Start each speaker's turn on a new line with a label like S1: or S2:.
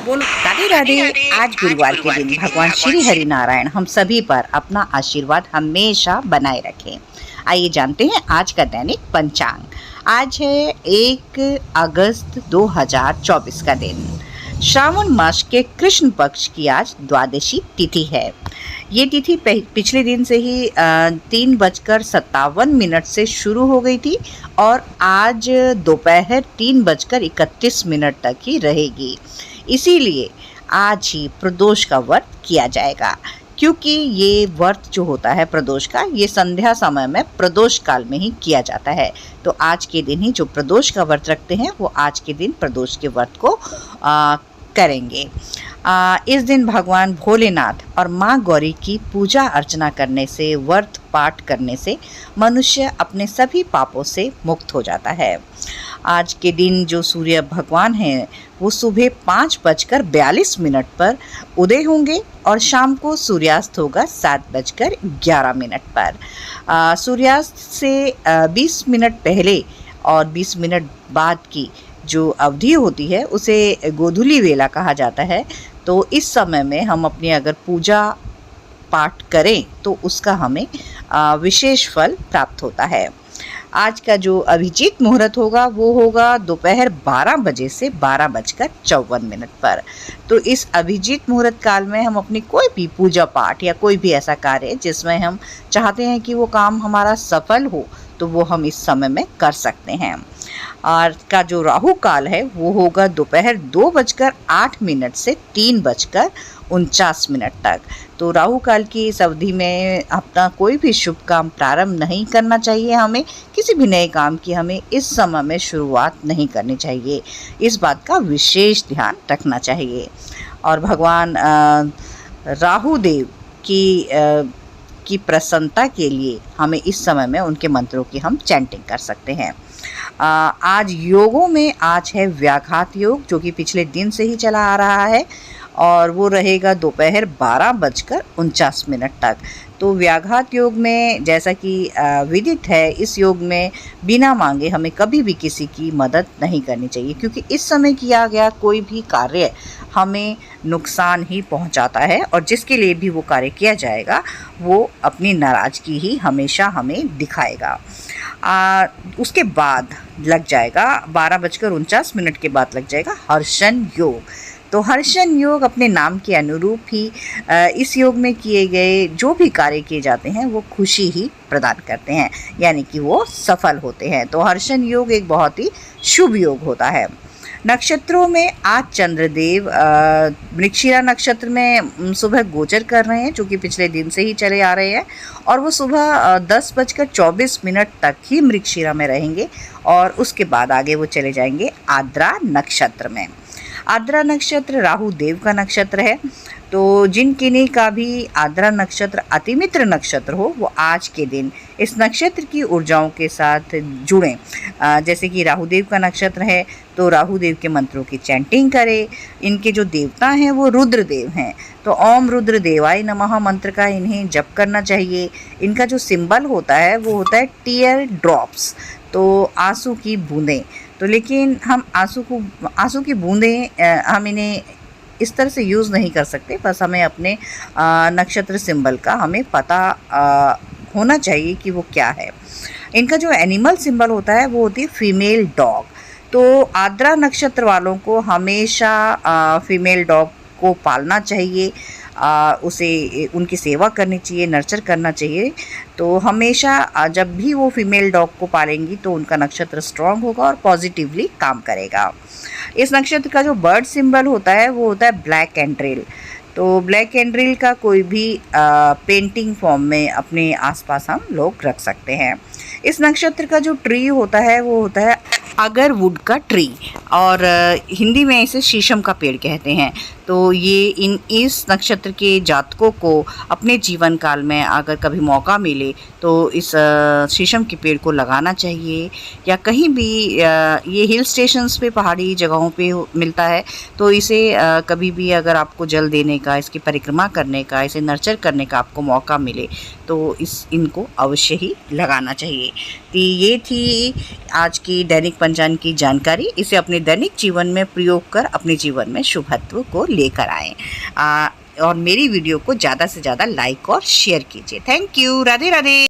S1: राधे राधे। आज गुरुवार के दिन भगवान श्री हरि नारायण हम सभी पर अपना आशीर्वाद हमेशा बनाए रखें। आइए जानते हैं आज का दैनिक पंचांग। आज है 1 अगस्त 2024 का दिन। श्रावण मास के कृष्ण पक्ष की आज द्वादशी तिथि है। ये तिथि पिछले दिन से ही 3:57 से शुरू हो गई थी और आज दोपहर 3:31 तक ही रहेगी। इसीलिए आज ही प्रदोष का व्रत किया जाएगा, क्योंकि ये व्रत जो होता है प्रदोष का, ये संध्या समय में प्रदोष काल में ही किया जाता है। तो आज के दिन ही जो प्रदोष का व्रत रखते हैं वो आज के दिन प्रदोष के व्रत को करेंगे। इस दिन भगवान भोलेनाथ और माँ गौरी की पूजा अर्चना करने से, व्रत पाठ करने से मनुष्य अपने सभी पापों से मुक्त हो जाता है। आज के दिन जो सूर्य भगवान हैं वो सुबह 5:42 पर उदय होंगे और शाम को सूर्यास्त होगा 7:11 पर। सूर्यास्त से 20 मिनट पहले और 20 मिनट बाद की जो अवधि होती है उसे गोधूली वेला कहा जाता है। तो इस समय में हम अपनी अगर पूजा पाठ करें तो उसका हमें विशेष फल प्राप्त होता है। आज का जो अभिजीत मुहूर्त होगा वो होगा दोपहर 12 बजे से 12:54 पर। तो इस अभिजीत मुहूर्त काल में हम अपनी कोई भी पूजा पाठ या कोई भी ऐसा कार्य जिसमें हम चाहते हैं कि वो काम हमारा सफल हो, तो वो हम इस समय में कर सकते हैं। और का जो राहु काल है वो होगा दोपहर 2:08 से 3:49 तक। तो राहु काल की इस अवधि में अपना कोई भी शुभ काम प्रारंभ नहीं करना चाहिए। हमें किसी भी नए काम की हमें इस समय में शुरुआत नहीं करनी चाहिए। इस बात का विशेष ध्यान रखना चाहिए। और भगवान राहु देव की प्रसन्नता के लिए हमें इस समय में उनके मंत्रों की हम चैंटिंग कर सकते हैं। आज योगों में आज है व्याघात योग, जो कि पिछले दिन से ही चला आ रहा है और वो रहेगा दोपहर 12:49 तक। तो व्याघात योग में जैसा कि विदित है, इस योग में बिना मांगे हमें कभी भी किसी की मदद नहीं करनी चाहिए, क्योंकि इस समय किया गया कोई भी कार्य हमें नुकसान ही पहुंचाता है और जिसके लिए भी वो कार्य किया जाएगा वो अपनी नाराज़गी ही हमेशा हमें दिखाएगा। उसके बाद लग जाएगा 12:49 के बाद लग जाएगा हर्षण योग। तो हर्षण योग अपने नाम के अनुरूप ही इस योग में किए गए जो भी कार्य किए जाते हैं वो खुशी ही प्रदान करते हैं, यानी कि वो सफल होते हैं। तो हर्षण योग एक बहुत ही शुभ योग होता है। नक्षत्रों में आज चंद्रदेव मृगशिरा नक्षत्र में सुबह गोचर कर रहे हैं, जो कि पिछले दिन से ही चले आ रहे हैं और वो सुबह 10:24 तक ही मृगशिरा में रहेंगे और उसके बाद आगे वो चले जाएंगे आद्रा नक्षत्र में। आद्रा नक्षत्र राहु देव का नक्षत्र है। तो जिन किन्हीं का भी आद्रा नक्षत्र अतिमित्र नक्षत्र हो वो आज के दिन इस नक्षत्र की ऊर्जाओं के साथ जुड़ें। जैसे कि राहुदेव का नक्षत्र है तो राहुदेव के मंत्रों की चैंटिंग करें। इनके जो देवता हैं वो रुद्रदेव हैं, तो ओम रुद्र देवाय नमः मंत्र का इन्हें जप करना चाहिए। इनका जो सिंबल होता है वो होता है टीयर ड्रॉप्स, तो आंसू की बूंदें। तो लेकिन हम आंसू की बूंदें हम इन्हें इस तरह से यूज़ नहीं कर सकते। बस हमें अपने नक्षत्र सिंबल का हमें पता होना चाहिए कि वो क्या है। इनका जो एनिमल सिंबल होता है वो होती है फीमेल डॉग। तो आद्रा नक्षत्र वालों को हमेशा फीमेल डॉग को पालना चाहिए, उसे उनकी सेवा करनी चाहिए, नर्चर करना चाहिए। तो हमेशा जब भी वो फीमेल डॉग को पालेंगी तो उनका नक्षत्र स्ट्रांग होगा और पॉजिटिवली काम करेगा। इस नक्षत्र का जो बर्ड सिंबल होता है वो होता है ब्लैक एंड्रिल। तो ब्लैक एंड्रिल का कोई भी पेंटिंग फॉर्म में अपने आसपास हम लोग रख सकते हैं। इस नक्षत्र का जो ट्री होता है वो होता है अगर वुड का ट्री, और हिंदी में इसे शीशम का पेड़ कहते हैं। तो ये इस नक्षत्र के जातकों को अपने जीवन काल में अगर कभी मौका मिले तो इस शीशम के पेड़ को लगाना चाहिए। या कहीं भी ये हिल स्टेशंस पे, पहाड़ी जगहों पे मिलता है, तो इसे कभी भी अगर आपको जल देने का, इसकी परिक्रमा करने का, इसे नर्चर करने का आपको मौका मिले तो इनको अवश्य ही लगाना चाहिए। तो ये थी आज की दैनिक पंचांग की जानकारी, इसे अपने दैनिक जीवन में प्रयोग कर अपने जीवन में शुभत्व को लेकर आएँ। और मेरी वीडियो को ज़्यादा से ज़्यादा लाइक और शेयर कीजिए। Thank you. राधे राधे।